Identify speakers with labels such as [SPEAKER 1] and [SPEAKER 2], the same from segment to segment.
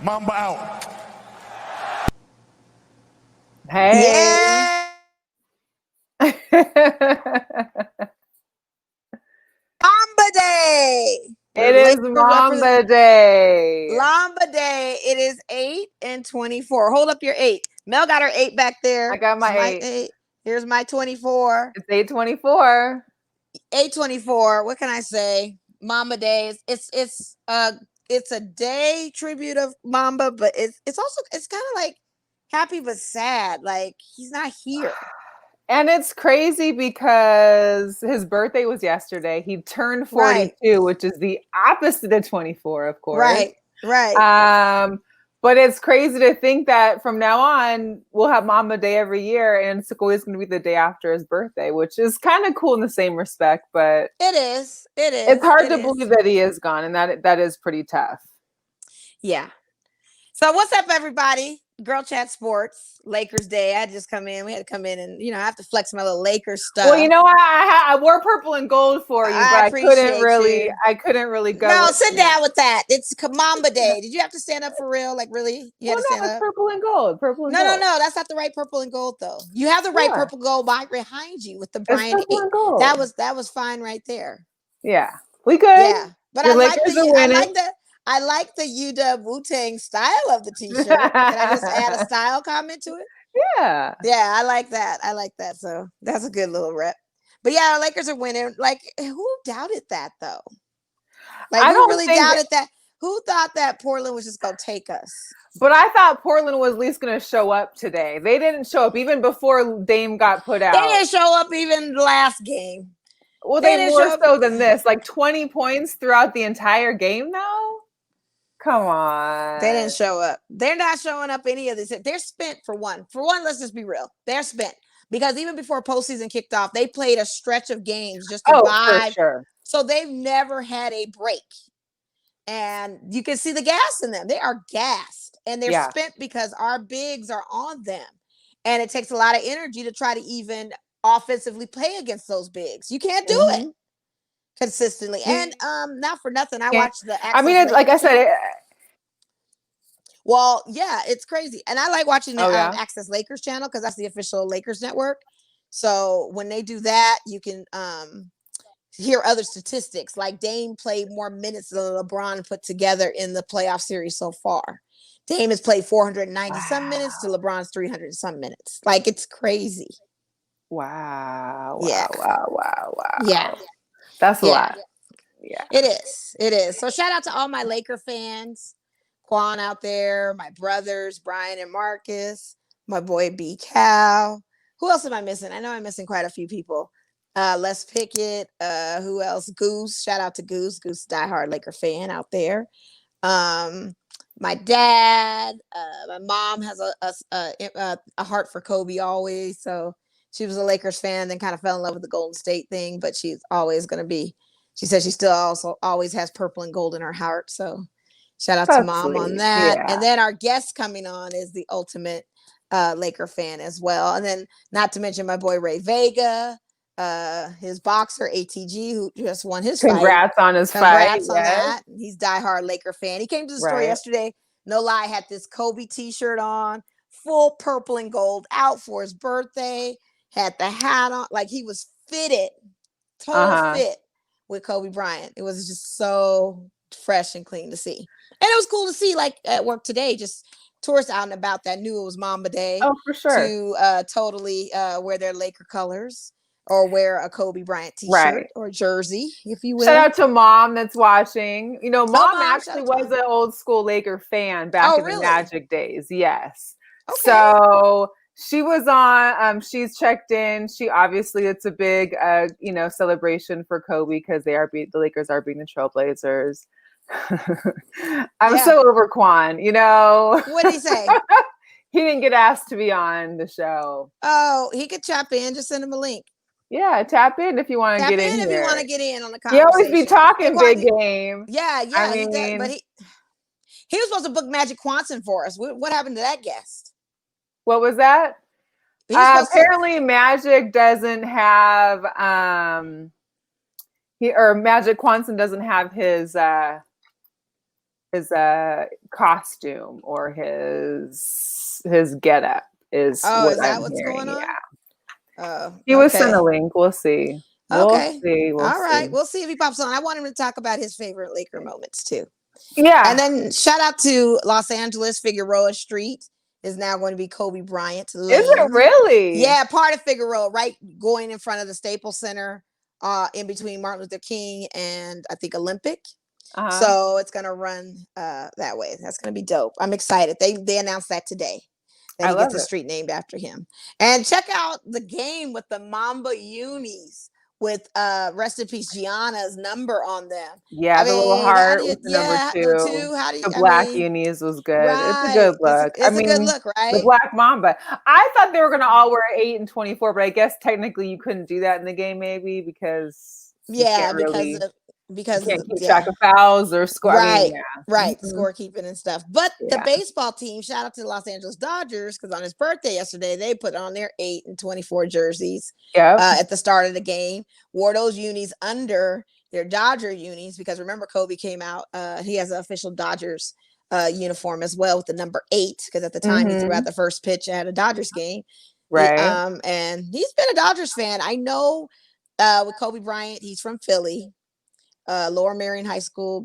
[SPEAKER 1] Mamba out.
[SPEAKER 2] Hey.
[SPEAKER 3] Yeah. Mamba Day.
[SPEAKER 2] It is Mamba Day.
[SPEAKER 3] Mamba Day. It is 8:24. Hold up your 8. Mel got her 8 back there.
[SPEAKER 2] I got my
[SPEAKER 3] 8. Here's my 24.
[SPEAKER 2] It's 8:24.
[SPEAKER 3] 8:24. What can I say? Mamba Day. It's a day tribute of Mamba, but it's also kind of like happy but sad. Like he's not here.
[SPEAKER 2] And it's crazy because his birthday was yesterday. He turned 42,
[SPEAKER 3] right.
[SPEAKER 2] which is the opposite of 24, of course.
[SPEAKER 3] Right.
[SPEAKER 2] But it's crazy to think that from now on, we'll have Mamba Day every year, and it's always going to be the day after his birthday, which is kind of cool in the same respect. But
[SPEAKER 3] it is.
[SPEAKER 2] It's hard to believe that he is gone, and that is pretty tough.
[SPEAKER 3] Yeah. So what's up, everybody? GirlChatSports, Lakers Day. I just come in. We had to come in and, I have to flex my little Lakers stuff.
[SPEAKER 2] Well, I wore purple and gold for you, but I couldn't really go.
[SPEAKER 3] No, sit down with that. It's Mamba Day. Did you have to stand up for real? Like, really? You had to stand
[SPEAKER 2] up?
[SPEAKER 3] Purple and
[SPEAKER 2] gold.
[SPEAKER 3] No. That's not the right purple and gold, though. You have the right purple gold behind you with the Bryant 8. That was fine right there.
[SPEAKER 2] Yeah. We good.
[SPEAKER 3] Yeah. But I like the UW Wu-Tang style of the t-shirt. Can I just add a style comment to it?
[SPEAKER 2] Yeah.
[SPEAKER 3] Yeah, I like that. So that's a good little rep. But yeah, the Lakers are winning. Like, who doubted that, though? Like, who really doubted that? Who thought that Portland was just going to take us?
[SPEAKER 2] But I thought Portland was at least going to show up today. They didn't show up even before Dame got put out.
[SPEAKER 3] They didn't show up even last game.
[SPEAKER 2] Well, they more so than this. Like 20 points throughout the entire game, though? Come on.
[SPEAKER 3] They didn't show up. They're not showing up any of this. They're spent for one. For one, let's just be real. They're spent. Because even before postseason kicked off, they played a stretch of games just to vibe.
[SPEAKER 2] For sure.
[SPEAKER 3] So they've never had a break. And you can see the gas in them. They are gassed. And they're spent because our bigs are on them. And it takes a lot of energy to try to even offensively play against those bigs. You can't do it consistently. And not for nothing, I watched the
[SPEAKER 2] Access like I said,
[SPEAKER 3] well, yeah, it's crazy. And I like watching the Access Lakers channel because that's the official Lakers network. So when they do that, you can hear other statistics. Like Dame played more minutes than LeBron put together in the playoff series so far. Dame has played 490 some minutes to LeBron's 300 some minutes. Like, it's crazy.
[SPEAKER 2] Wow.
[SPEAKER 3] Yeah.
[SPEAKER 2] That's a lot.
[SPEAKER 3] Yeah. It is. So shout out to all my Laker fans. Kwon out there, my brothers, Brian and Marcus, my boy B Cal. Who else am I missing? I know I'm missing quite a few people. Les Pickett, who else? Goose. Shout out to Goose. Goose, diehard Laker fan out there. My dad, my mom has a heart for Kobe always. So she was a Lakers fan, then kind of fell in love with the Golden State thing, but she's always going to be, she said she still also always has purple and gold in her heart. So shout out to mom on that. Yeah. And then our guest coming on is the ultimate Laker fan as well. And then not to mention my boy Ray Vega, his boxer ATG, who just won his
[SPEAKER 2] Congrats
[SPEAKER 3] fight.
[SPEAKER 2] On his
[SPEAKER 3] Congrats
[SPEAKER 2] fight.
[SPEAKER 3] on that. He's diehard Laker fan. He came to the store yesterday. No lie, had this Kobe t-shirt on, full purple and gold, out for his birthday, had the hat on, like he was fitted, total fit with Kobe Bryant. It was just so fresh and clean to see. And it was cool to see, like at work today, just tourists out and about that knew it was Mamba Day.
[SPEAKER 2] Oh, for sure.
[SPEAKER 3] To totally wear their Laker colors or wear a Kobe Bryant t-shirt or jersey, if you will.
[SPEAKER 2] Shout out to mom that's watching. You know, mom actually was an old school Laker fan back in the Magic days. Yes. Okay. So she was on, she's checked in. She obviously, it's a big, celebration for Kobe because the Lakers are being the Trailblazers. I'm so over Kwon,
[SPEAKER 3] What did he say?
[SPEAKER 2] He didn't get asked to be on the show.
[SPEAKER 3] Oh, he could chop in. Just send him a link.
[SPEAKER 2] Yeah, tap in if you want to get in.
[SPEAKER 3] If you want to get in on the
[SPEAKER 2] You
[SPEAKER 3] conversation.
[SPEAKER 2] always be talking big game.
[SPEAKER 3] Yeah. I mean, but he was supposed to book Magic Quanson for us. What happened to that guest?
[SPEAKER 2] What was that? Apparently, Magic doesn't have Magic Quanson doesn't have his his costume or his getup is what
[SPEAKER 3] is that
[SPEAKER 2] I'm
[SPEAKER 3] what's
[SPEAKER 2] hearing.
[SPEAKER 3] going on?
[SPEAKER 2] Yeah. He was sent a link. We'll see. We'll see.
[SPEAKER 3] All right. We'll see if he pops on. I want him to talk about his favorite Laker moments too.
[SPEAKER 2] Yeah.
[SPEAKER 3] And then shout out to Los Angeles. Figueroa Street is now going to be Kobe Bryant lane.
[SPEAKER 2] Is it really?
[SPEAKER 3] Yeah, part of Figueroa, right? Going in front of the Staples Center, in between Martin Luther King and I think Olympic. So it's gonna run that way. That's gonna be dope. I'm excited. They announced that today. That he gets a street named after him. And check out the game with the Mamba unis with rest in peace Gianna's number on them.
[SPEAKER 2] Yeah, the little heart with the number two.
[SPEAKER 3] The
[SPEAKER 2] black unis was good.
[SPEAKER 3] Right.
[SPEAKER 2] It's a good look.
[SPEAKER 3] It's a good look, right?
[SPEAKER 2] The black Mamba. I thought they were gonna all wear 8 and 24, but I guess technically you couldn't do that in the game, maybe because you can't keep track of fouls or score.
[SPEAKER 3] Right, scorekeeping and stuff. But the baseball team, shout out to the Los Angeles Dodgers, because on his birthday yesterday, they put on their 8 and 24 jerseys at the start of the game. Wore those unis under their Dodger unis, because remember Kobe came out. He has an official Dodgers uniform as well with the number 8, because at the time he threw out the first pitch at a Dodgers game.
[SPEAKER 2] Right.
[SPEAKER 3] And he's been a Dodgers fan. I know with Kobe Bryant, he's from Philly. Lower Marion High School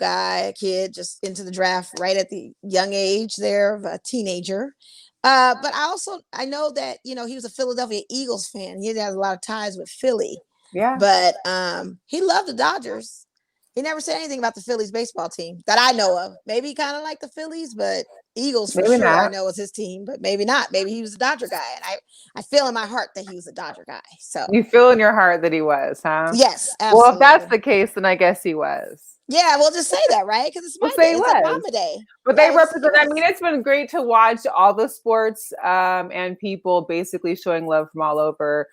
[SPEAKER 3] kid, just into the draft right at the young age there of a teenager. But I know that, he was a Philadelphia Eagles fan. He has a lot of ties with Philly.
[SPEAKER 2] Yeah.
[SPEAKER 3] But he loved the Dodgers. He never said anything about the Phillies baseball team that I know of. Maybe he kind of like the Phillies, but Eagles for sure I know was his team, but maybe not. Maybe he was a Dodger guy. And I feel in my heart that he was a Dodger guy. So
[SPEAKER 2] you feel in your heart that he was, huh?
[SPEAKER 3] Yes, absolutely.
[SPEAKER 2] Well, if that's the case, then I guess he was.
[SPEAKER 3] Yeah, we'll just say that, right? Because it's my day. It's like Mama Day.
[SPEAKER 2] But they represent, I mean, it's been great to watch all the sports and people basically showing love from all over.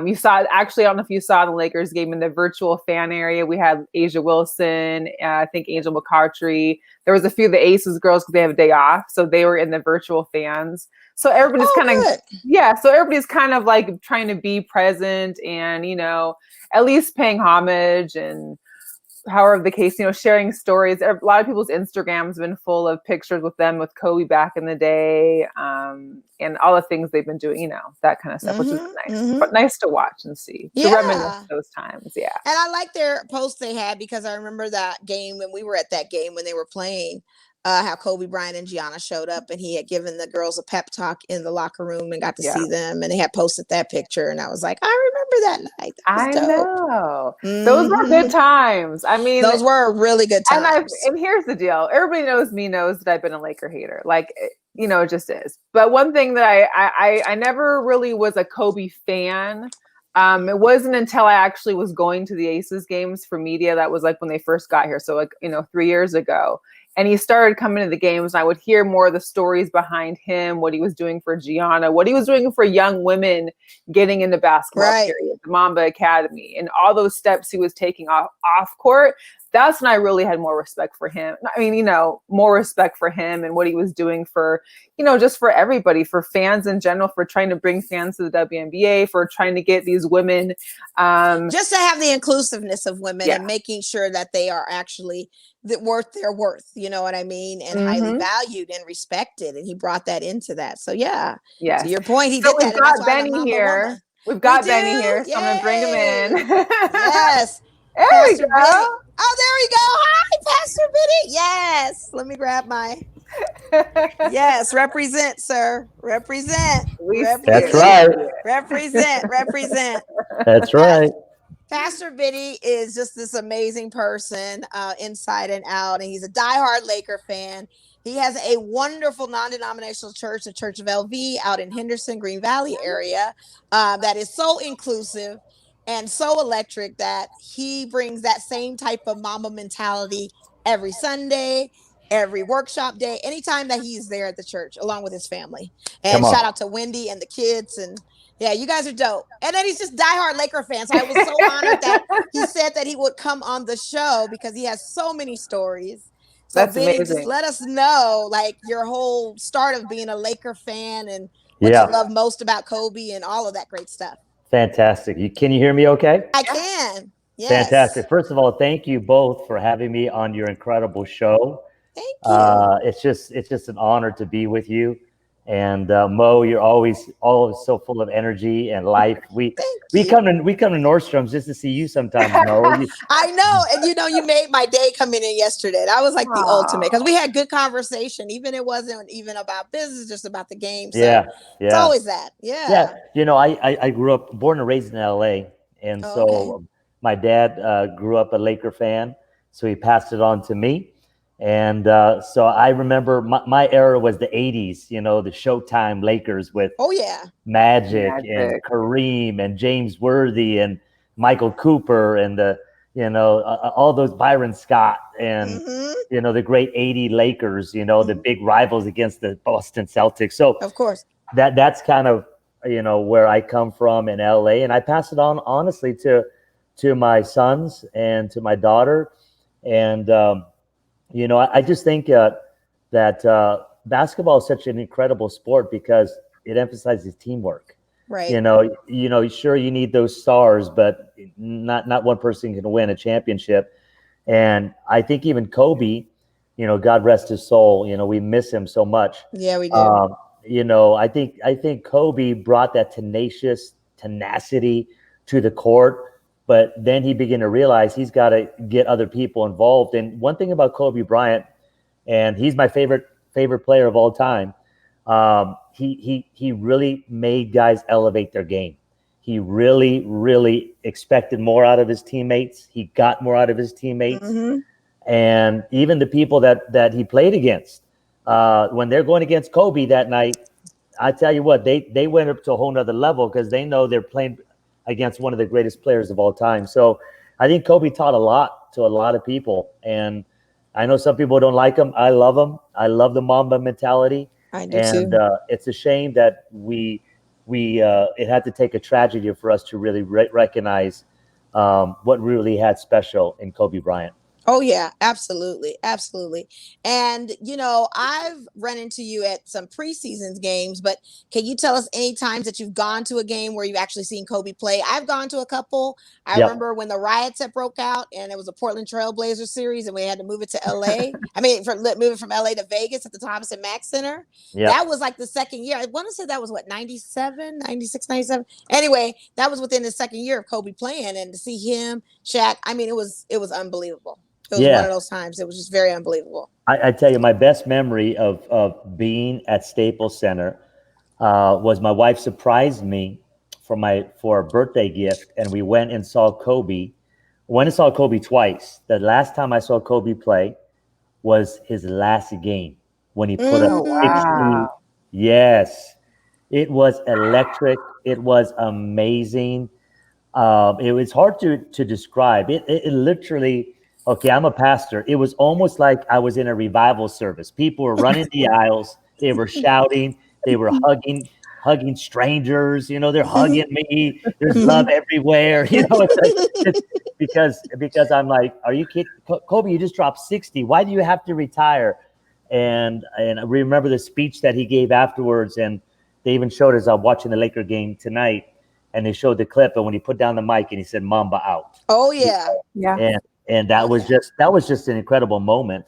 [SPEAKER 2] You saw, actually, I don't know if you saw the Lakers game in the virtual fan area. We had Asia Wilson, I think Angel McCoughtry. There was a few of the Aces girls because they have a day off. So they were in the virtual fans. So everybody's so everybody's kind of like trying to be present and, at least paying homage and however the case, sharing stories. A lot of people's Instagrams have been full of pictures with them with Kobe back in the day, and all the things they've been doing, that kind of stuff, which is nice. But nice to watch and see, to reminisce those times. Yeah.
[SPEAKER 3] And I like their post they had, because I remember that game when we were at that game when they were playing, how Kobe Bryant and Gianna showed up, and he had given the girls a pep talk in the locker room and got to see them, and they had posted that picture, and I was like, I remember that night. That was dope.
[SPEAKER 2] Know. Those were good times. I mean,
[SPEAKER 3] those were really good times.
[SPEAKER 2] And here's the deal. Everybody knows that I've been a Laker hater. Like, it just is. But one thing that I never really was a Kobe fan. It wasn't until I actually was going to the Aces games for media. That was like when they first got here. So 3 years ago. And he started coming to the games, and I would hear more of the stories behind him, what he was doing for Gianna, what he was doing for young women getting into basketball, period, the Mamba Academy, and all those steps he was taking off court. That's when I really had more respect for him. I mean, more respect for him and what he was doing for, just for everybody, for fans in general, for trying to bring fans to the WNBA, for trying to get these women.
[SPEAKER 3] Just to have the inclusiveness of women and making sure that they are actually worth their worth, you know what I mean? And highly valued and respected. And he brought that into that. So to your point, he did that.
[SPEAKER 2] We've got Benny here. We've got Benny here. So I'm going to bring him in.
[SPEAKER 3] Yes.
[SPEAKER 2] There
[SPEAKER 3] Pastor
[SPEAKER 2] we go.
[SPEAKER 3] Benny. Oh, there we go. Hi, Pastor Benny. Yes. Let me grab my. Yes. Represent, sir. Represent.
[SPEAKER 1] That's right.
[SPEAKER 3] Represent.
[SPEAKER 1] That's right.
[SPEAKER 3] Pastor Benny is just this amazing person, inside and out, and he's a diehard Laker fan. He has a wonderful non-denominational church, the Church of LV, out in Henderson, Green Valley area, that is so inclusive and so electric that he brings that same type of Mamba mentality every Sunday, every workshop day, anytime that he's there at the church, along with his family. And shout out to Wendy and the kids. And yeah, you guys are dope. And then he's just diehard Laker fan. So I was so honored that he said that he would come on the show, because he has so many stories. So
[SPEAKER 2] that's
[SPEAKER 3] Benny,
[SPEAKER 2] amazing.
[SPEAKER 3] just let us know, like, your whole start of being a Laker fan and what you love most about Kobe and all of that great stuff.
[SPEAKER 1] Fantastic. Can you hear me okay?
[SPEAKER 3] I can. Yes.
[SPEAKER 1] Fantastic. First of all, thank you both for having me on your incredible show.
[SPEAKER 3] Thank you.
[SPEAKER 1] It's just an honor to be with you. And Mo, you're always so full of energy and life.
[SPEAKER 3] Thank
[SPEAKER 1] We
[SPEAKER 3] you.
[SPEAKER 1] come to Nordstrom's just to see you sometimes, Mo.
[SPEAKER 3] I know. And you made my day coming in yesterday. That was like the ultimate, because we had good conversation. Even it wasn't even about business, just about the game. So
[SPEAKER 1] Yeah,
[SPEAKER 3] it's
[SPEAKER 1] yeah.
[SPEAKER 3] always that. Yeah.
[SPEAKER 1] Yeah, I grew up, born and raised in LA, and
[SPEAKER 3] Oh, okay.
[SPEAKER 1] so my dad grew up a Laker fan, so he passed it on to me, and so I remember my era was the '80s, the Showtime Lakers with
[SPEAKER 3] Oh yeah.
[SPEAKER 1] Magic and Kareem and James Worthy and Michael Cooper and all those Byron Scott and the great '80 Lakers, the big rivals against the Boston Celtics. So
[SPEAKER 3] of course.
[SPEAKER 1] That's kind of where I come from in LA, and I pass it on honestly to my sons and to my daughter, and I just think that basketball is such an incredible sport because it emphasizes teamwork.
[SPEAKER 3] Right.
[SPEAKER 1] Sure, you need those stars, but not one person can win a championship. And I think even Kobe, God rest his soul, we miss him so much.
[SPEAKER 3] Yeah, we do.
[SPEAKER 1] I think Kobe brought that tenacity to the court, but then he began to realize he's got to get other people involved. And one thing about Kobe Bryant, and he's my favorite player of all time, he really made guys elevate their game. He really, really expected more out of his teammates. He got more out of his teammates, and even the people that he played against. When they're going against Kobe that night, I tell you what, they went up to a whole nother level because they know they're playing against one of the greatest players of all time. So I think Kobe taught a lot to a lot of people. And I know some people don't like him. I love him. I love the Mamba mentality.
[SPEAKER 3] I do too.
[SPEAKER 1] It's a shame that it had to take a tragedy for us to really recognize what really had special in Kobe Bryant.
[SPEAKER 3] Oh yeah, absolutely. Absolutely. And I've run into you at some preseason games, but can you tell us any times that you've gone to a game where you've actually seen Kobe play? I've gone to a couple. I remember when the riots had broke out and it was a Portland Trailblazer series and we had to move it to LA. I mean, move it from LA to Vegas at the Thomas and Mack Center. Yep. That was like the second year. I want to say that was 97, 96, 97. Anyway, that was within the second year of Kobe playing, and to see him, Shaq, I mean, it was unbelievable. It was one of those times. It was just very unbelievable.
[SPEAKER 1] I tell you, my best memory of being at Staples Center was my wife surprised me for a birthday gift, and we went and saw Kobe. Went and saw Kobe twice. The last time I saw Kobe play was his last game when he put up 60. Yes, it was electric. It was amazing. It was hard to describe. It literally. Okay, I'm a pastor. It was almost like I was in a revival service. People were running the aisles. They were shouting. They were hugging strangers. They're hugging me. There's love everywhere. It's because I'm like, are you kidding? Kobe, you just dropped 60. Why do you have to retire? And I remember the speech that he gave afterwards. And they even showed us watching the Laker game tonight. And they showed the clip. And when he put down the mic and he said, "Mamba out."
[SPEAKER 3] Oh, yeah. Yeah.
[SPEAKER 1] And that was just an incredible moment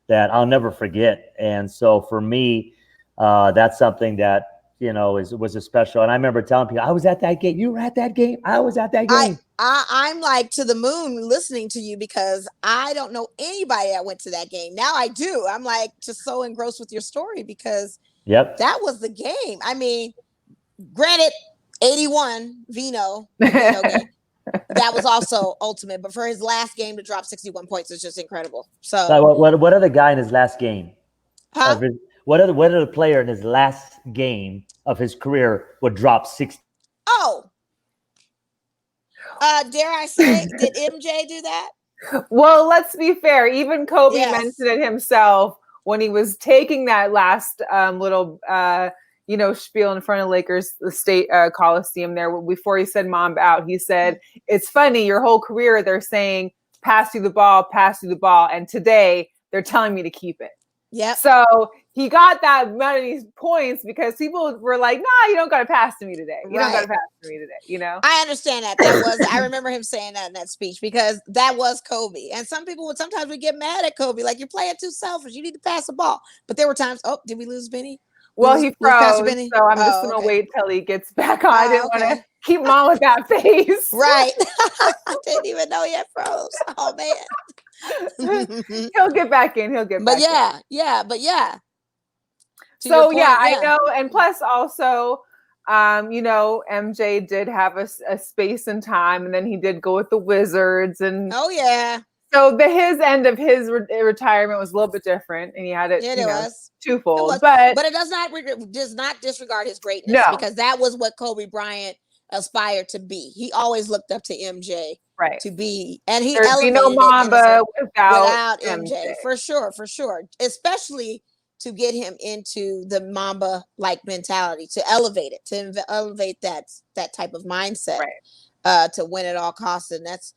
[SPEAKER 1] that I'll never forget. And so for me, that's something that was a special. And I remember telling people, I was at that game. You were at that game. I was at that game.
[SPEAKER 3] I'm like to the moon listening to you because I don't know anybody that went to that game. Now I do. I'm like just so engrossed with your story because that was the game. I mean, granted, 81 Vino game. That was also ultimate, but for his last game to drop 61 points is just incredible. So,
[SPEAKER 1] what other guy in his last game?
[SPEAKER 3] Huh?
[SPEAKER 1] What other player in his last game of his career would drop 60?
[SPEAKER 3] Oh, dare I say, did MJ do that?
[SPEAKER 2] Well, let's be fair. Even Kobe mentioned it himself when he was taking that last little spiel in front of Lakers, the state Coliseum there. Before he said Mamba out, he said, "It's funny, your whole career they're saying pass you the ball. And today they're telling me to keep it."
[SPEAKER 3] Yeah.
[SPEAKER 2] So he got that many points because people were like, "Nah, you don't got to pass to me today. You don't got to pass to me today." You know.
[SPEAKER 3] I understand that. I remember him saying that in that speech because that was Kobe. And sometimes we get mad at Kobe, like you're playing too selfish. You need to pass the ball. But there were times. Oh, did we lose Benny?
[SPEAKER 2] Well, he
[SPEAKER 3] lose Pastor
[SPEAKER 2] froze,
[SPEAKER 3] Benny?
[SPEAKER 2] so I'm just gonna wait till he gets back on. I didn't want to keep him on with that face.
[SPEAKER 3] Right. I didn't even know he had froze. Oh man.
[SPEAKER 2] He'll get back in. He'll get back in. So yeah, I know. And plus also, MJ did have a space and time, and then he did go with the Wizards. And so his end of his retirement was a little bit different, and he had it, twofold. But
[SPEAKER 3] it does not disregard his greatness, because that was what Kobe Bryant aspired to be. He always looked up to MJ to be, and he elevated
[SPEAKER 2] Mamba without
[SPEAKER 3] MJ. For sure, especially to get him into the Mamba like mentality, to elevate that type of mindset, to win at all costs. And that's,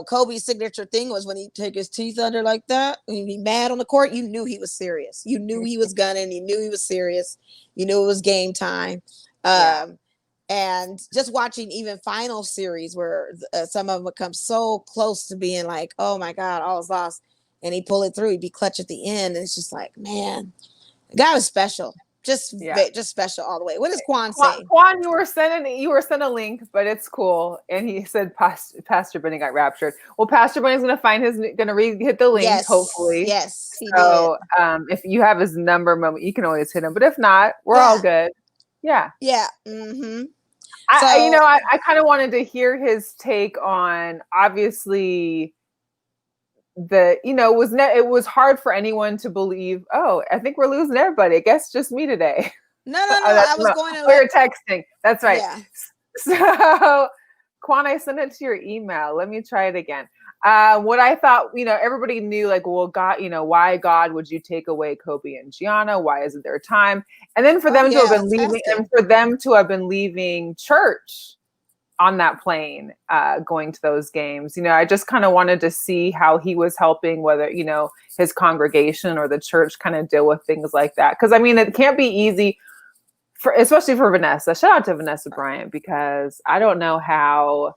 [SPEAKER 3] Kobe's signature thing was when he took his teeth under like that, and he'd be mad on the court, you knew he was serious. You knew he was gunning. You knew he was serious. You knew it was game time. And just watching even final series where some of them would come so close to being like, oh my God, all is lost. And he pull it through. He'd be clutch at the end. And it's just like, man, the guy was special. Just special all the way. What does Kwon say?
[SPEAKER 2] Kwon, you were sent a link, but it's cool. And he said Pastor Benny got raptured. Well, Pastor Benny's gonna hit the link, hopefully.
[SPEAKER 3] Yes, he
[SPEAKER 2] did. If you have his number, you can always hit him. But if not, we're all good. Yeah.
[SPEAKER 3] Yeah. Mm-hmm.
[SPEAKER 2] I kind of wanted to hear his take on, obviously, it was hard for anyone to believe, oh, I think we're losing everybody. I guess just me today.
[SPEAKER 3] No. I was going to.
[SPEAKER 2] You're texting. That's right.
[SPEAKER 3] Yeah.
[SPEAKER 2] So, Kwon, I sent it to your email. Let me try it again. What I thought, everybody knew, like, well, God, why God would you take away Kobe and Gianna? Why isn't there time? And then for them to have been leaving, and for them to have been leaving church on that plane, going to those games, I just kind of wanted to see how he was helping, whether, his congregation or the church kind of deal with things like that. Because, it can't be easy, especially for Vanessa. Shout out to Vanessa Bryant, because I don't know how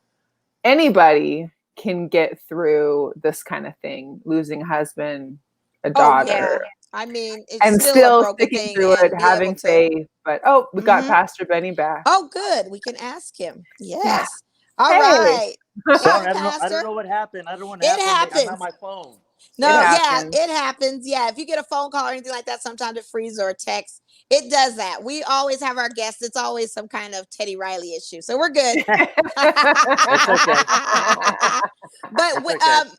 [SPEAKER 2] anybody can get through this kind of thing, losing a husband, a daughter.
[SPEAKER 3] It's
[SPEAKER 2] and still sticking through it, having faith. But we got Pastor Benny back.
[SPEAKER 3] Oh, good. We can ask him. Yes. All right.
[SPEAKER 1] Sorry, I don't know what happened. I don't want to. It happens. I'm on my phone.
[SPEAKER 3] No, it happens. Yeah, if you get a phone call or anything like that, sometimes it freezes, or a text. It does that. We always have our guests. It's always some kind of Teddy Riley issue, so we're good.
[SPEAKER 1] It's okay.
[SPEAKER 3] But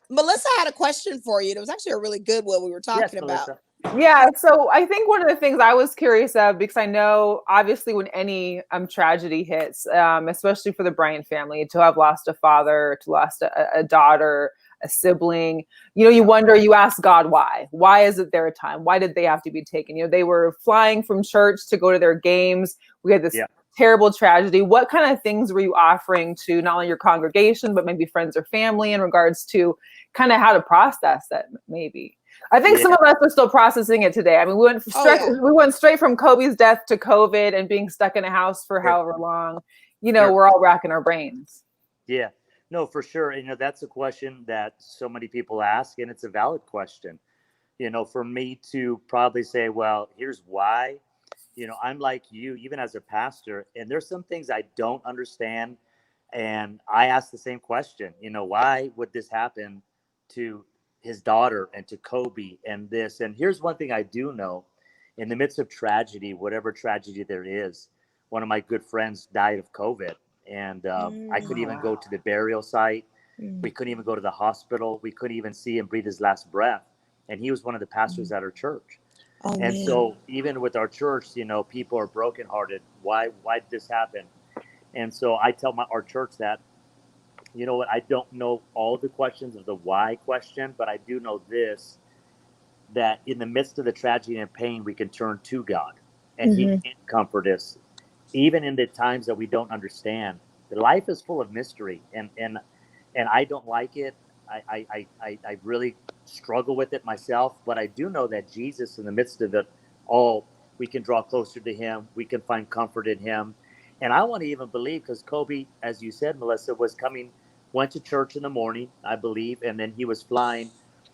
[SPEAKER 3] Melissa had a question for you. It was actually a really good one we were talking about.
[SPEAKER 1] Melissa.
[SPEAKER 2] Yeah, so I think one of the things I was curious of, because I know obviously when any tragedy hits, especially for the Bryant family, to have lost a father, to lost a daughter, a sibling, you wonder, you ask God why. Why isn't there a time? Why did they have to be taken? They were flying from church to go to their games. We had this terrible tragedy. What kind of things were you offering to not only your congregation, but maybe friends or family, in regards to kind of how to process that maybe? I think some of us are still processing it today. We went straight from Kobe's death to COVID and being stuck in a house for however long. We're all racking our brains.
[SPEAKER 1] Yeah, no, for sure. That's a question that so many people ask, and it's a valid question. For me to probably say, well, here's why. I'm like you, even as a pastor, and there's some things I don't understand, and I ask the same question. Why would this happen to his daughter and to Kobe and this? And here's one thing I do know: in the midst of tragedy, whatever tragedy there is, one of my good friends died of COVID, and I couldn't even go to the burial site. We couldn't even go to the hospital. We couldn't even see him breathe his last breath. And he was one of the pastors at our church. So even with our church, people are brokenhearted. Why did this happen? And so I tell our church that, you know what, I don't know all the questions of the why question, but I do know this, that in the midst of the tragedy and pain, we can turn to God, and He can comfort us, even in the times that we don't understand. The life is full of mystery, and I don't like it. I really struggle with it myself, but I do know that Jesus, in the midst of it all, we can draw closer to him. We can find comfort in him. And I want to even believe, because Kobe, as you said, Melissa, went to church in the morning, I believe, and then he was flying,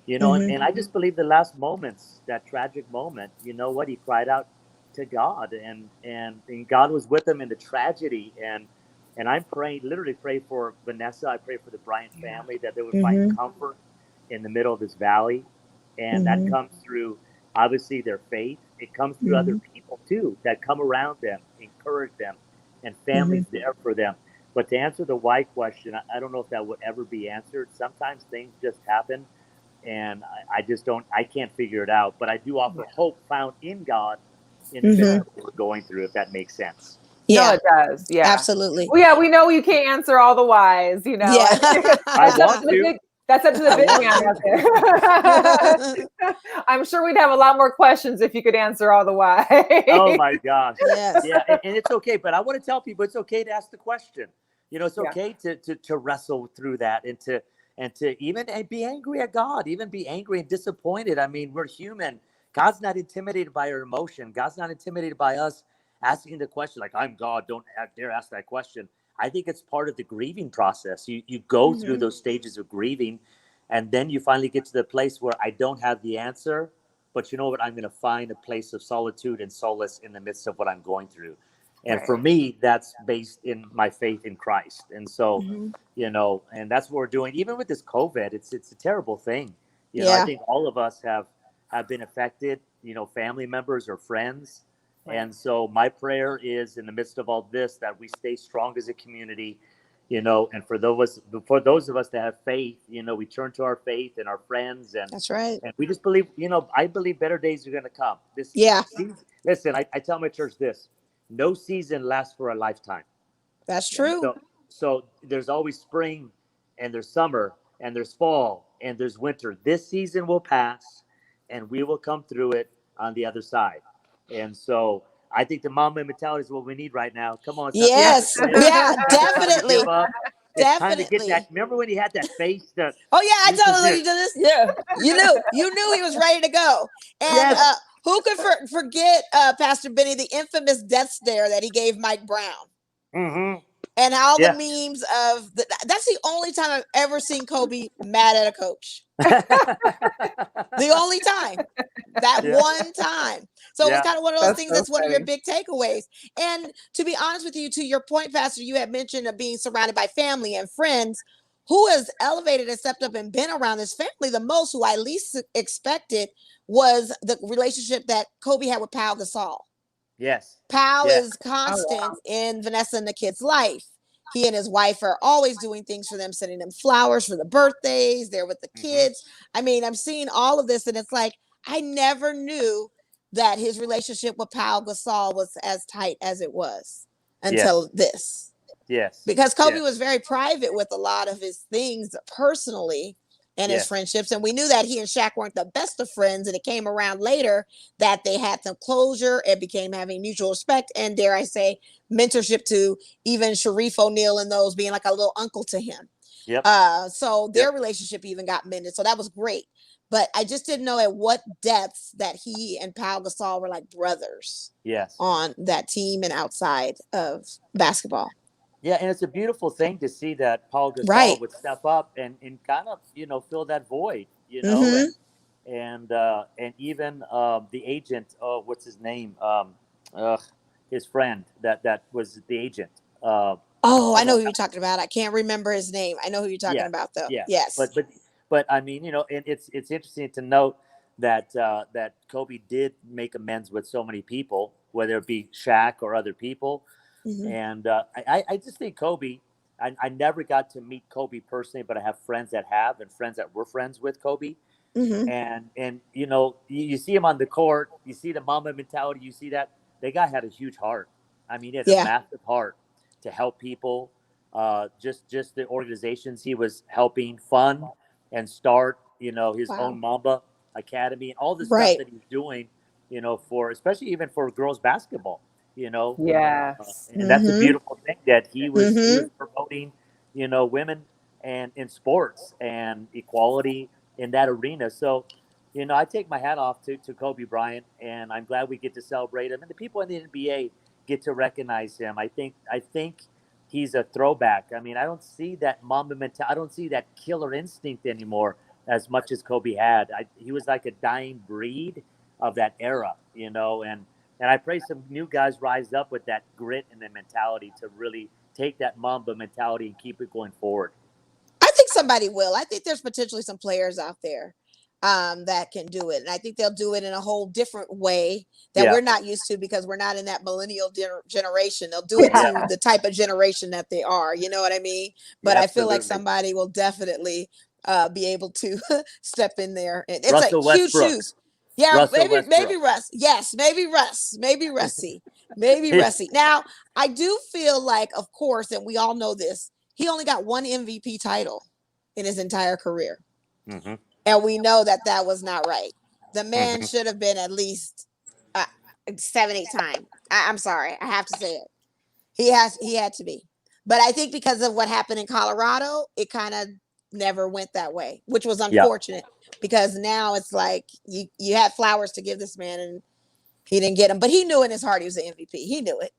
[SPEAKER 1] and I just believe the last moments, that tragic moment, you know what, he cried out to God, and God was with him in the tragedy. And I'm praying, literally pray for Vanessa. I pray for the Bryant family, that they would find comfort in the middle of this valley. And that comes through, obviously, their faith. It comes through other people too, that come around them, encourage them, and families there for them. But to answer the why question, I don't know if that would ever be answered. Sometimes things just happen, and I just don't, I can't figure it out. But I do offer hope found in God in the midst of what we're going through, if that makes sense.
[SPEAKER 3] Yeah,
[SPEAKER 2] no, it does. Yeah,
[SPEAKER 3] absolutely.
[SPEAKER 2] Well, yeah, we know you can't answer all the whys.
[SPEAKER 3] Yeah.
[SPEAKER 1] I want to.
[SPEAKER 2] That's up to the big man out there. I'm sure we'd have a lot more questions if you could answer all the why.
[SPEAKER 1] Oh my gosh.
[SPEAKER 3] Yes.
[SPEAKER 1] Yeah, and it's okay. But I want to tell people it's okay to ask the question. It's okay to wrestle through that, and to even be angry at God, even be angry and disappointed. I mean, we're human. God's not intimidated by our emotion. God's not intimidated by us asking the question, like, I'm God, don't dare ask that question. I think it's part of the grieving process. You go through those stages of grieving, and then you finally get to the place where I don't have the answer, but you know what? I'm going to find a place of solitude and solace in the midst of what I'm going through. And for me, that's based in my faith in Christ. And so, and that's what we're doing. Even with this COVID, it's a terrible thing. I think all of us have been affected, family members or friends. And so my prayer is, in the midst of all this, that we stay strong as a community, and for those of us that have faith, we turn to our faith and our friends, and
[SPEAKER 3] that's right.
[SPEAKER 1] And we just believe, I believe better days are going to come. Listen, I tell my church this: no season lasts for a lifetime.
[SPEAKER 3] That's true.
[SPEAKER 1] So there's always spring, and there's summer, and there's fall, and there's winter. This season will pass, and we will come through it on the other side. And so I think the Mamba mentality is what we need right now. Come on. It's
[SPEAKER 3] Yes. Yeah, definitely.
[SPEAKER 1] Give up. It's time to get that. Remember when he had that face?
[SPEAKER 3] I totally did this. Yeah. You knew he was ready to go. And who could forget, Pastor Benny, the infamous death stare that he gave Mike Brown?
[SPEAKER 1] Mm-hmm.
[SPEAKER 3] And all the memes of that's the only time I've ever seen Kobe mad at a coach. The only time. That one time. So it was kind of one of those things that's one of your big takeaways. And to be honest with you, to your point, Pastor, you had mentioned of being surrounded by family and friends. Who has elevated and stepped up and been around his family the most, who I least expected, was the relationship that Kobe had with Pau Gasol.
[SPEAKER 1] Yes.
[SPEAKER 3] Pau is constant in Vanessa and the kid's life. He and his wife are always doing things for them, sending them flowers for the birthdays. They're with the kids. I mean, I'm seeing all of this, and it's like, I never knew that his relationship with Pau Gasol was as tight as it was until this.
[SPEAKER 1] Yes.
[SPEAKER 3] Because Kobe was very private with a lot of his things personally and his friendships. And we knew that he and Shaq weren't the best of friends. And it came around later that they had some closure. It became having mutual respect and, dare I say, mentorship to even Sharif O'Neal and those being like a little uncle to him. So their relationship even got mended. So that was great. But I just didn't know at what depths that he and Pau Gasol were like brothers on that team and outside of basketball.
[SPEAKER 1] Yeah, and it's a beautiful thing to see that Pau Gasol would step up and kind of, fill that void, and even the agent, what's his name? His friend that was the agent.
[SPEAKER 3] I know who you're talking about. I can't remember his name. I know who you're talking about, though.
[SPEAKER 1] Yeah.
[SPEAKER 3] Yes.
[SPEAKER 1] But I mean, and it's interesting to note that that Kobe did make amends with so many people, whether it be Shaq or other people. And I just think Kobe, I never got to meet Kobe personally, but I have friends that have, and friends that were friends with Kobe. And you see him on the court, you see the Mamba mentality, you see that the guy had a huge heart. I mean, he had a massive heart to help people. Just the organizations he was helping fund and start, his own Mamba Academy and all the stuff that he's doing, for, especially even for girls basketball. And that's a beautiful thing that he was promoting, women and in sports and equality in that arena. So, I take my hat off to Kobe Bryant, and I'm glad we get to celebrate him, and the people in the NBA get to recognize him. I think he's a throwback. I mean, I don't see that Mamba mentality. I don't see that killer instinct anymore as much as Kobe had. He was like a dying breed of that era, and I pray some new guys rise up with that grit and the mentality to really take that Mamba mentality and keep it going forward.
[SPEAKER 3] I think somebody will. I think there's potentially some players out there that can do it. And I think they'll do it in a whole different way that we're not used to because we're not in that millennial generation. They'll do it to the type of generation that they are. You know what I mean? But I feel like somebody will definitely be able to step in there. And it's
[SPEAKER 1] Russell
[SPEAKER 3] like huge
[SPEAKER 1] Westbrook.
[SPEAKER 3] shoes. Yeah,
[SPEAKER 1] Russell
[SPEAKER 3] maybe
[SPEAKER 1] Westbrook.
[SPEAKER 3] Russ. Yes, maybe Russ. Maybe Russie. Maybe Russie. Now, I do feel like, of course, and we all know this, he only got one MVP title in his entire career.
[SPEAKER 1] Mm-hmm.
[SPEAKER 3] And we know that that was not right. The man
[SPEAKER 1] Mm-hmm.
[SPEAKER 3] should have been at least 7, 8 times. I'm sorry. I have to say it. He had to be. But I think because of what happened in Colorado, it kind of never went that way, which was unfortunate because now it's like you had flowers to give this man and he didn't get them. But he knew in his heart he was an MVP. He knew it.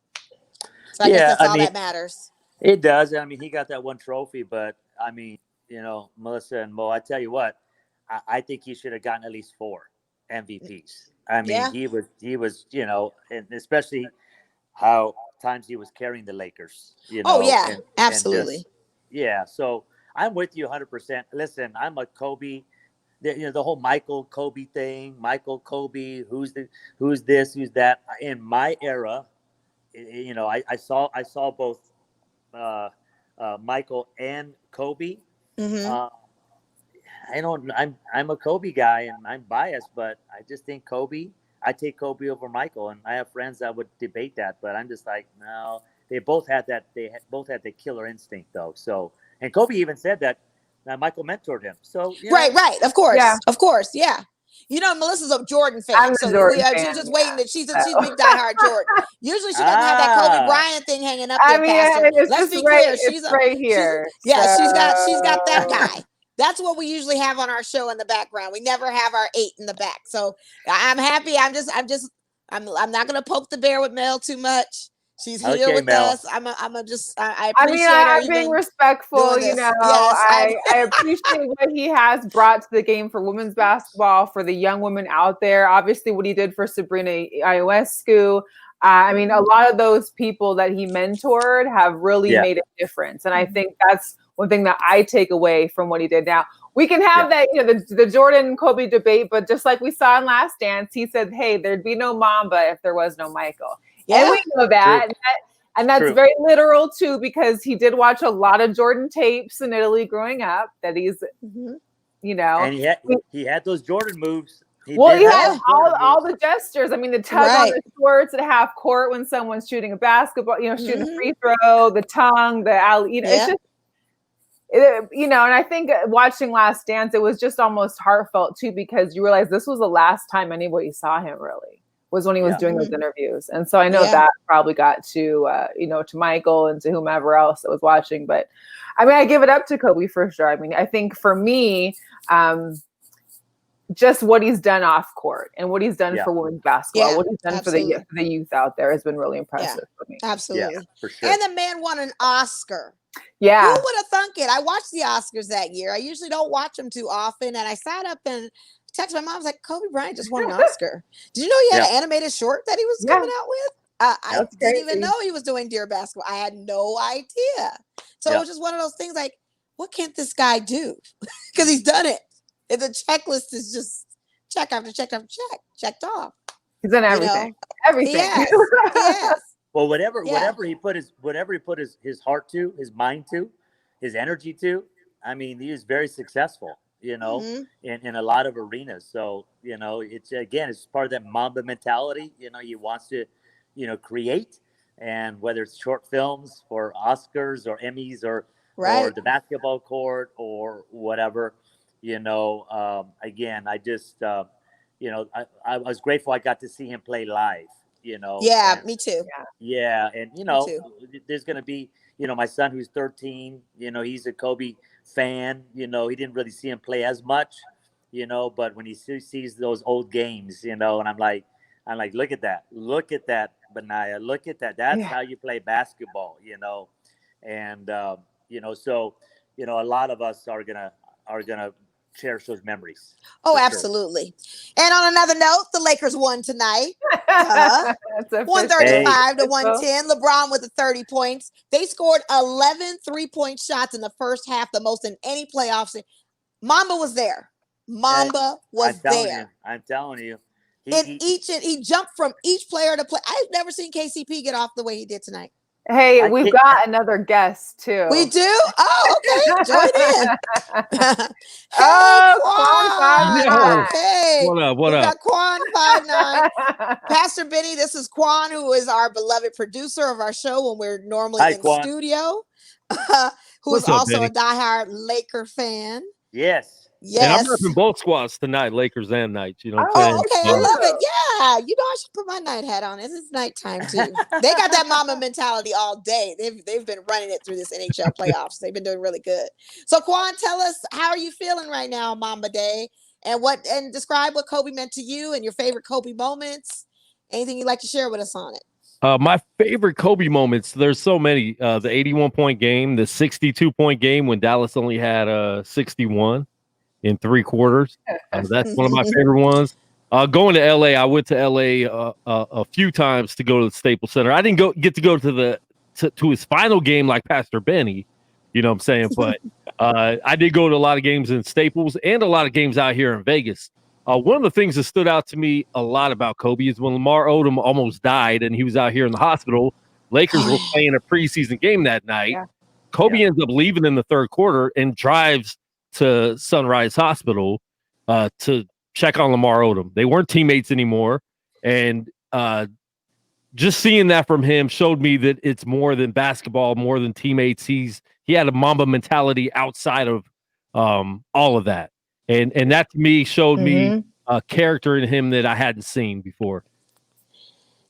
[SPEAKER 3] So I guess that's all that matters.
[SPEAKER 1] It does. I mean, he got that one trophy, but I mean, Melissa and Mo, I tell you what, I think he should have gotten at least 4 MVPs. I mean, he was, and especially how times he was carrying the Lakers,
[SPEAKER 3] absolutely.
[SPEAKER 1] So I'm with you 100%. Listen, I'm a Kobe, the whole Michael Kobe thing, Michael Kobe, who's this, who's that. In my era, I saw both Michael and Kobe.
[SPEAKER 3] Mm-hmm.
[SPEAKER 1] I'm a Kobe guy and I'm biased, but I just think I take Kobe over Michael, and I have friends that would debate that, but I'm just like, no, they both had that. Both had the killer instinct though. So, and Kobe even said that Michael mentored him. So,
[SPEAKER 3] right. Of course. Yeah. Melissa's a Jordan fan.
[SPEAKER 2] I'm a Jordan fan,
[SPEAKER 3] she's just waiting that she's big diehard Jordan. Usually she doesn't have that Kobe Bryant thing hanging up there, Pastor. Let's be clear. She's
[SPEAKER 2] right here.
[SPEAKER 3] She's got that guy. That's what we usually have on our show in the background. We never have our 8 in the back. So I'm happy. I'm not gonna poke the bear with Mel too much. She's here with
[SPEAKER 1] Mel.
[SPEAKER 3] us. I appreciate her.
[SPEAKER 2] I'm being respectful.
[SPEAKER 3] Yes,
[SPEAKER 2] I appreciate what he has brought to the game for women's basketball, for the young women out there. Obviously, what he did for Sabrina Ionescu. I mean, a lot of those people that he mentored have really made a difference. And I think that's one thing that I take away from what he did. Now, we can have that, the Jordan Kobe debate, but just like we saw in Last Dance, he said, hey, there'd be no Mamba if there was no Michael. Yeah. And we know that. And that's very literal too, because he did watch a lot of Jordan tapes in Italy growing up that he's,
[SPEAKER 1] And he had those Jordan moves.
[SPEAKER 2] He had all the gestures. I mean, the tug on the shorts at half court when someone's shooting a basketball, shooting a free throw, the tongue, the alley. It's just, and I think watching Last Dance, it was just almost heartfelt too, because you realize this was the last time anybody saw him really, was when he was doing those interviews. And so I know that probably got to, to Michael and to whomever else that was watching. But I mean, I give it up to Kobe for sure. I mean, I think for me, just what he's done off court and what he's done for women's basketball, what he's done for the youth out there has been really impressive for me.
[SPEAKER 3] Absolutely.
[SPEAKER 1] Yeah, for sure.
[SPEAKER 3] And the man won an Oscar.
[SPEAKER 2] Yeah.
[SPEAKER 3] Who would have thunk it? I watched the Oscars that year. I usually don't watch them too often. And I sat up and texted my mom. I was like, Kobe Bryant just won an Oscar. Did you know he had an animated short that he was coming out with? I didn't even know he was doing Dear Basketball. I had no idea. So it was just one of those things like, what can't this guy do? Because he's done it. And the checklist is just check after check after check, checked off.
[SPEAKER 2] He's done everything. Everything.
[SPEAKER 3] Yes.
[SPEAKER 1] Well, whatever he put his heart to, his mind to, his energy to, I mean, he was very successful, in a lot of arenas. So, it's part of that Mamba mentality. He wants to, create, and whether it's short films for Oscars or Emmys or the basketball court or whatever, again, I just, I was grateful I got to see him play live.
[SPEAKER 3] Me too.
[SPEAKER 1] And there's going to be, my son who's 13, he's a Kobe fan. He didn't really see him play as much, but when he sees those old games, and I'm like, look at that, Benaya, look at that. That's how you play basketball, and so a lot of us are gonna cherish those memories.
[SPEAKER 3] Oh, absolutely. Sure. And on another note, the Lakers won tonight. 135 to 110. LeBron with the 30 points. They scored 11 3-point shots in the first half, the most in any playoffs. Mamba was there. Mamba was there.
[SPEAKER 1] I'm telling you.
[SPEAKER 3] He jumped from each player to play. I've never seen KCP get off the way he did tonight.
[SPEAKER 2] Hey, we've got another guest too.
[SPEAKER 3] We do? Oh, okay. Join in.
[SPEAKER 2] Kwon Five-Nine.
[SPEAKER 3] Hey,
[SPEAKER 4] what up?
[SPEAKER 3] Got Kwon Five-Nine. Pastor Benny, this is Kwon, who is our beloved producer of our show when we're normally in the studio. Who's also Benny? A diehard Laker fan.
[SPEAKER 1] Yes.
[SPEAKER 4] And I'm repping both squads tonight, Lakers and Knights. You know what
[SPEAKER 3] I'm saying? Okay, I love it. Yeah, I should put my night hat on. It's nighttime too. They got that Mamba mentality all day. They've been running it through this NHL playoffs. They've been doing really good. So, Kwon, tell us, how are you feeling right now, Mamba Day, and describe what Kobe meant to you and your favorite Kobe moments. Anything you'd like to share with us on it?
[SPEAKER 4] My favorite Kobe moments, there's so many. The 81-point game, the 62-point game when Dallas only had 61 in 3 quarters. That's one of my favorite ones. Going to LA, I went to LA a few times to go to the Staples Center. I didn't get to go to his final game like Pastor Benny, you know what I'm saying? But I did go to a lot of games in Staples and a lot of games out here in Vegas. One of the things that stood out to me a lot about Kobe is when Lamar Odom almost died and he was out here in the hospital. Lakers were playing a preseason game that night. Yeah. Kobe ends up leaving in the 3rd quarter and drives to Sunrise Hospital to check on Lamar Odom. They weren't teammates anymore. And just seeing that from him showed me that it's more than basketball, more than teammates. He had a Mamba mentality outside of all of that. And that to me showed me a character in him that I hadn't seen before.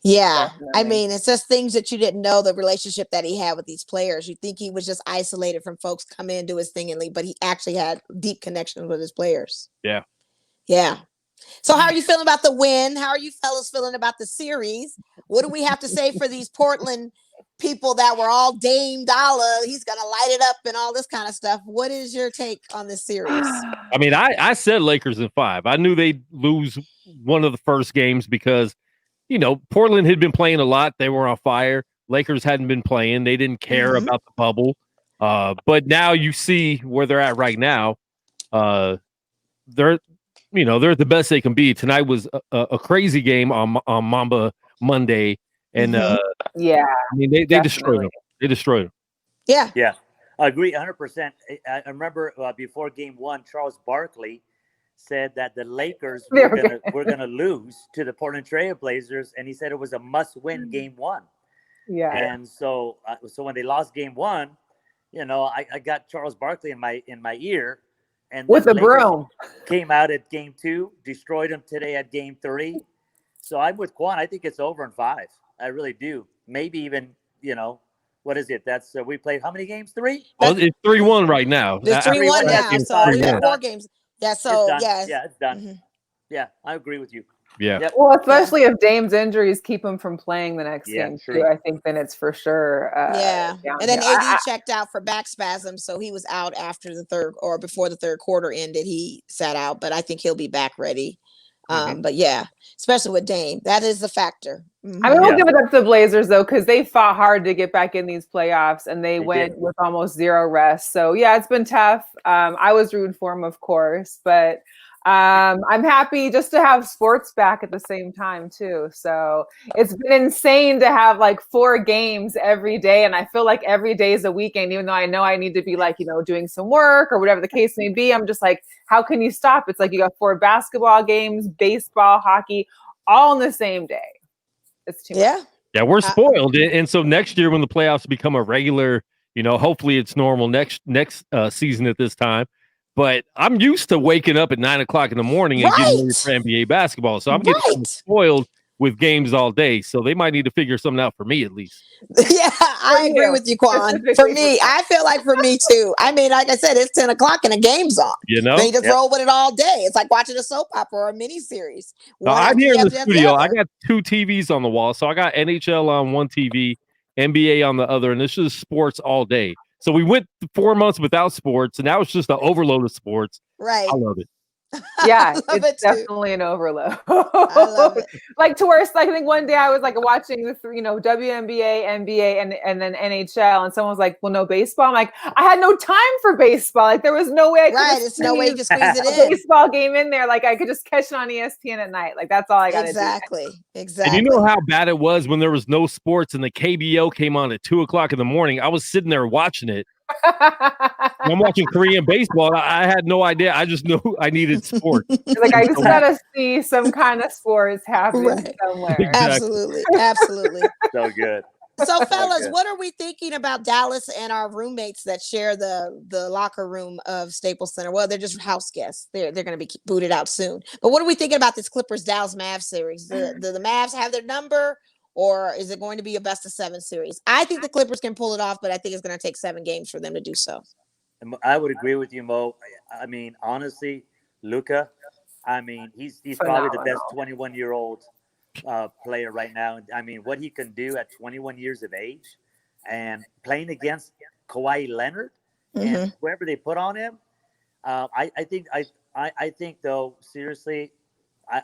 [SPEAKER 3] Yeah. Definitely. I mean, it's just things that you didn't know, the relationship that he had with these players. You think he was just isolated from folks, come in, do his thing and leave, but he actually had deep connections with his players.
[SPEAKER 4] Yeah.
[SPEAKER 3] Yeah. So how are you feeling about the win? How are you fellas feeling about the series? What do we have to say for these Portland people that were all Dame Dollar? He's going to light it up and all this kind of stuff. What is your take on this series?
[SPEAKER 4] I mean, I said Lakers in 5. I knew they'd lose one of the first games because, Portland had been playing a lot. They were on fire. Lakers hadn't been playing. They didn't care about the bubble. But now you see where they're at right now. They're the best they can be. Tonight was a crazy game on Mamba Monday. And I mean, they destroyed them. They destroyed them.
[SPEAKER 3] Yeah.
[SPEAKER 1] Yeah. I agree 100%. I remember before game 1, Charles Barkley said that the Lakers were gonna lose to the Portland Trail Blazers, and he said it was a must-win game 1.
[SPEAKER 2] Yeah.
[SPEAKER 1] And so when they lost game 1, I got Charles Barkley in my ear, and
[SPEAKER 2] with the broom
[SPEAKER 1] came out at game 2, destroyed him today at game 3. So I'm with Kwon. I think it's over in 5. I really do. Maybe even what is it? That's we played how many games? 3?
[SPEAKER 4] Well, it's 3-1 right now.
[SPEAKER 3] It's 3-1 now. So we got 4 games. Yeah, so
[SPEAKER 1] yeah, it's done. Yeah, I agree with you.
[SPEAKER 4] Yeah.
[SPEAKER 1] Yep.
[SPEAKER 2] Well, especially if Dame's injuries keep him from playing the next game too. I think then it's for sure.
[SPEAKER 3] And then AD checked out for back spasms, so he was out after the 3rd or before the 3rd quarter ended. He sat out, but I think he'll be back ready. But yeah, especially with Dame, that is the factor.
[SPEAKER 2] I mean, we'll give it up to the Blazers though, because they fought hard to get back in these playoffs, and they went with almost 0 rest. So yeah, it's been tough. I was rooting for them, of course, but I'm happy just to have sports back at the same time too. So it's been insane to have like 4 games every day, and I feel like every day is a weekend, even though I know I need to be like doing some work or whatever the case may be. I'm just like, how can you stop? It's like you got 4 basketball games, baseball, hockey, all in the same day. It's too much.
[SPEAKER 4] Yeah, we're spoiled. And so next year when the playoffs become a regular, hopefully it's normal next season at this time. But I'm used to waking up at 9 o'clock in the morning and getting ready for NBA basketball. So I'm getting spoiled with games all day. So they might need to figure something out for me at least.
[SPEAKER 3] Yeah, I agree with you, Kwon. For me, I feel like for me too. I mean, like I said, it's 10 o'clock and the game's on.
[SPEAKER 4] You know,
[SPEAKER 3] then you just roll with it all day. It's like watching a soap opera or a miniseries.
[SPEAKER 4] I'm here in the studio. I got 2 TVs on the wall, so I got NHL on one TV, NBA on the other, and it's just sports all day. So we went 4 months without sports, and now it's just an overload of sports.
[SPEAKER 3] Right.
[SPEAKER 4] I love it.
[SPEAKER 2] Yeah, it's definitely an overload.
[SPEAKER 3] I love it.
[SPEAKER 2] Like to where it's like I think one day I was like watching the WNBA, NBA, and then NHL, and someone was like, "Well, no baseball." I'm like, I had no time for baseball. Like there was no way I could
[SPEAKER 3] it's no way you can squeeze it
[SPEAKER 2] a
[SPEAKER 3] in.
[SPEAKER 2] baseball game in there. Like I could just catch it on ESPN at night. Like that's all I got to
[SPEAKER 3] Exactly.
[SPEAKER 2] do.
[SPEAKER 3] Exactly.
[SPEAKER 4] And you know how bad it was when there was no sports and the KBO came on at 2:00 in the morning. I was sitting there watching it. I'm watching Korean baseball. I had no idea. I just knew I needed sports.
[SPEAKER 2] Like I just gotta see some kind of sports happening somewhere.
[SPEAKER 4] Exactly.
[SPEAKER 3] Absolutely. Absolutely.
[SPEAKER 1] So good.
[SPEAKER 3] So, fellas, what are we thinking about Dallas and our roommates that share the locker room of Staples Center? Well, they're just house guests. They're going to be booted out soon. But what are we thinking about this Clippers Dallas Mavs series? Do the Mavs have their number, or is it going to be a best of 7 series? I think the Clippers can pull it off, but I think it's going to take 7 games for them to do so.
[SPEAKER 1] I would agree with you, Mo. I mean, honestly, Luka, I mean, he's probably the best 21-year-old player right now. I mean, what he can do at 21 years of age and playing against Kawhi Leonard and whoever they put on him. I think though, seriously,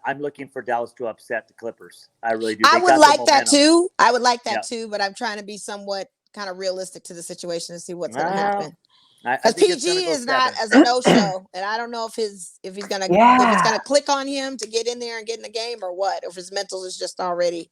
[SPEAKER 1] I'm looking for Dallas to upset the Clippers. I really do.
[SPEAKER 3] I would like that too. I would like that too, but I'm trying to be somewhat kind of realistic to the situation and see what's going to happen. Because PG is not as a no-show, and I don't know if he's gonna click on him to get in there and get in the game or what, or if his mental is just already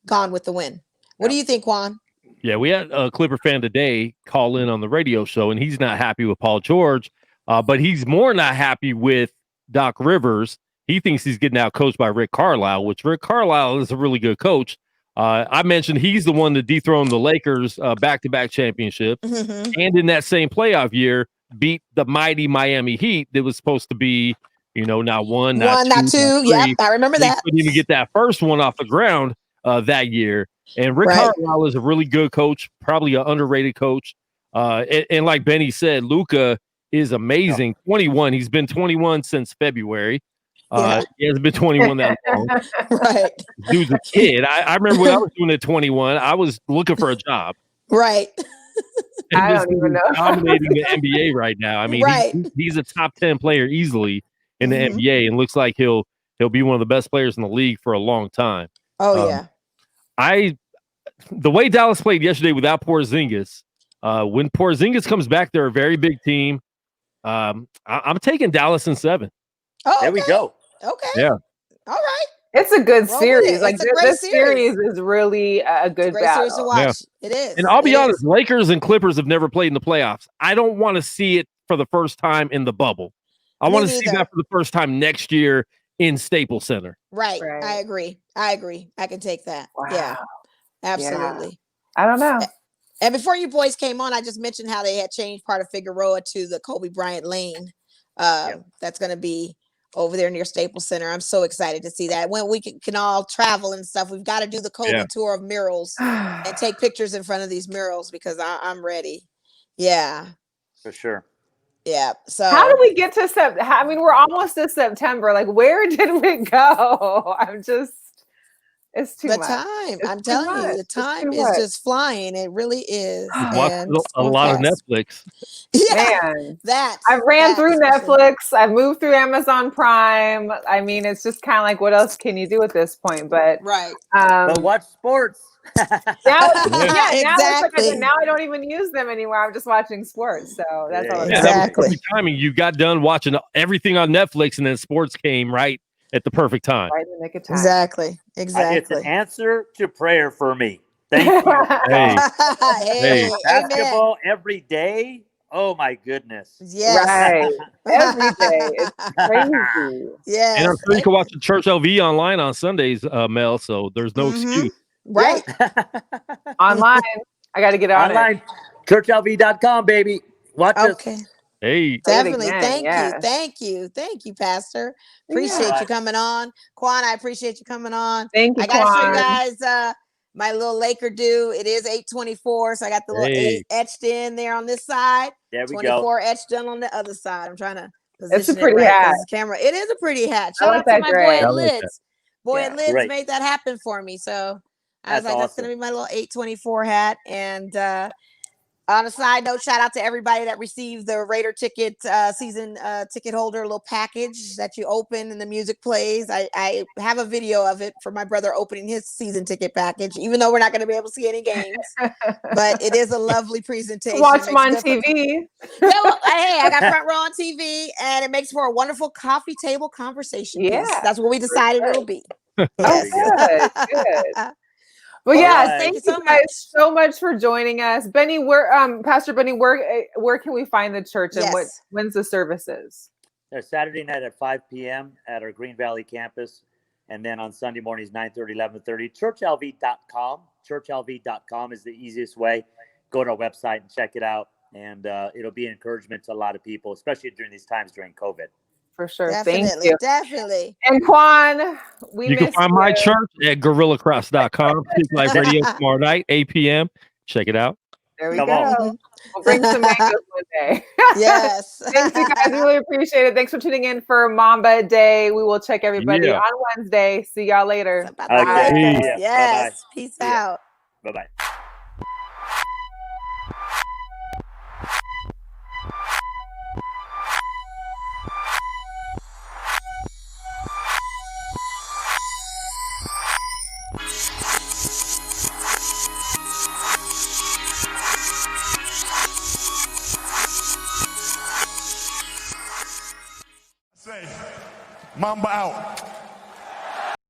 [SPEAKER 3] gone with the win. What do you think, Kwon?
[SPEAKER 4] Yeah, we had a Clipper fan today call in on the radio show, and he's not happy with Paul George, but he's more not happy with Doc Rivers. He thinks he's getting out coached by Rick Carlisle, which Rick Carlisle is a really good coach. I mentioned he's the one that dethroned the Lakers back-to-back championships, and in that same playoff year, beat the mighty Miami Heat that was supposed to be, not one, not two.
[SPEAKER 3] Yep, I remember that.
[SPEAKER 4] He couldn't even get that first one off the ground that year. And Rick Carlisle is a really good coach, probably an underrated coach. And like Benny said, Luka is amazing. 21. He's been 21 since February. He hasn't been 21 that long.
[SPEAKER 3] Right.
[SPEAKER 4] Dude's a kid. I remember when I was doing at 21, I was looking for a job.
[SPEAKER 3] Right.
[SPEAKER 2] I don't even know.
[SPEAKER 4] Dominating the NBA right now. I mean, he's a top 10 player easily in the NBA, and looks like he'll be one of the best players in the league for a long time.
[SPEAKER 3] Oh, yeah.
[SPEAKER 4] The way Dallas played yesterday without Porzingis, when Porzingis comes back, they're a very big team. I'm taking Dallas in 7.
[SPEAKER 3] Oh,
[SPEAKER 1] there we go.
[SPEAKER 3] Okay.
[SPEAKER 4] Yeah.
[SPEAKER 3] All right.
[SPEAKER 2] It's a good series. Like this
[SPEAKER 3] series
[SPEAKER 2] is really a good
[SPEAKER 3] series to watch. Yeah. It is.
[SPEAKER 4] And I'll be honest, Lakers and Clippers have never played in the playoffs. I don't want to see it for the first time in the bubble. I want to see that for the first time next year in Staples Center.
[SPEAKER 3] Right. I agree. I can take that. Wow. Yeah. Absolutely.
[SPEAKER 2] Yeah. I don't know.
[SPEAKER 3] And before you boys came on, I just mentioned how they had changed part of Figueroa to the Kobe Bryant lane. That's going to be over there near Staples Center. I'm so excited to see that. When we can all travel and stuff, we've got to do the Kobe tour of murals and take pictures in front of these murals because I'm ready. Yeah.
[SPEAKER 1] For sure.
[SPEAKER 3] Yeah. So
[SPEAKER 2] how did we get to September? I mean, we're almost to September. Like, where did we go? It's too much.
[SPEAKER 3] I'm telling you, the time is just flying. It really is.
[SPEAKER 4] Watched a lot of Netflix.
[SPEAKER 3] Yeah,
[SPEAKER 2] man,
[SPEAKER 3] I
[SPEAKER 2] ran through Netflix. I moved through Amazon Prime. I mean, it's just kind of like, what else can you do at this point? But
[SPEAKER 1] but watch sports.
[SPEAKER 2] Now I don't even use them anymore. I'm just watching sports. So that's all.
[SPEAKER 3] Exactly.
[SPEAKER 4] Timing. You got done watching everything on Netflix, and then sports came right at the perfect time.
[SPEAKER 2] Right in the nick of time.
[SPEAKER 3] Exactly.
[SPEAKER 1] It's an answer to prayer for me. Thank you.
[SPEAKER 3] Hey,
[SPEAKER 1] basketball every day. Oh my goodness.
[SPEAKER 3] Yes.
[SPEAKER 2] Right. Every day. It's crazy.
[SPEAKER 3] Yeah.
[SPEAKER 4] And I'm sure you can watch the Church LV online on Sundays, Mel. So there's no excuse.
[SPEAKER 3] Right.
[SPEAKER 2] Online. I got to get on
[SPEAKER 1] online.
[SPEAKER 2] it.
[SPEAKER 1] ChurchLV.com, baby. Watch us.
[SPEAKER 4] Hey,
[SPEAKER 3] Definitely.
[SPEAKER 2] again,
[SPEAKER 3] Thank you, Pastor. Appreciate you coming on. Kwon, I appreciate you coming on.
[SPEAKER 2] Thank you,
[SPEAKER 3] I gotta show you
[SPEAKER 2] Kwon.
[SPEAKER 3] guys my little Laker do. It is 824, so I got the little 8 etched in there on this side.
[SPEAKER 1] There we
[SPEAKER 3] 24
[SPEAKER 1] go.
[SPEAKER 3] etched in on the other side. I'm trying to
[SPEAKER 2] It's a
[SPEAKER 3] position it
[SPEAKER 2] pretty
[SPEAKER 3] right
[SPEAKER 2] hat.
[SPEAKER 3] because camera. It is a pretty hat.
[SPEAKER 2] I
[SPEAKER 3] Shout
[SPEAKER 2] like
[SPEAKER 3] out to
[SPEAKER 2] that
[SPEAKER 3] my
[SPEAKER 2] gray.
[SPEAKER 3] boy
[SPEAKER 4] I
[SPEAKER 3] at
[SPEAKER 4] like that.
[SPEAKER 3] Lids. Boy at Lids
[SPEAKER 1] Great.
[SPEAKER 3] made that happen for me. So I was
[SPEAKER 1] That's
[SPEAKER 3] like, that's
[SPEAKER 1] awesome.
[SPEAKER 3] gonna be my little 824 hat. And on a side note, shout out to everybody that received the Raider ticket season ticket holder little package that you open and the music plays. I have a video of it for my brother opening his season ticket package, even though we're not going to be able to see any games. But it is a lovely presentation.
[SPEAKER 2] Watch them on TV.
[SPEAKER 3] Yeah, well, hey, I got front row on TV, and it makes for a wonderful coffee table conversation piece. That's what we decided it'll be. Yes.
[SPEAKER 2] Oh, good. Well,
[SPEAKER 1] Right.
[SPEAKER 2] thank you guys so much for joining us. Benny, Pastor Benny, where can we find the church and when's the services?
[SPEAKER 1] They're Saturday night at 5 p.m. at our Green Valley campus. And then on Sunday mornings, 9:30, 11:30. ChurchLV.com. ChurchLV.com is the easiest way. Go to our website and check it out. And it'll be an encouragement to a lot of people, especially during these times during COVID.
[SPEAKER 2] For sure.
[SPEAKER 3] Definitely, definitely.
[SPEAKER 2] And Kwon,
[SPEAKER 4] you can find my church at GorillaCross.com. Live Radio tomorrow night, 8 p.m. Check it out.
[SPEAKER 2] There we go. We'll bring some mangoes one day.
[SPEAKER 3] Yes.
[SPEAKER 2] Thanks, you guys. Really appreciate it. Thanks for tuning in for Mamba Day. We will check everybody on Wednesday. See y'all later.
[SPEAKER 3] Bye. Yes.
[SPEAKER 1] Bye-bye.
[SPEAKER 3] Peace out.
[SPEAKER 1] Bye-bye.
[SPEAKER 5] Mamba out.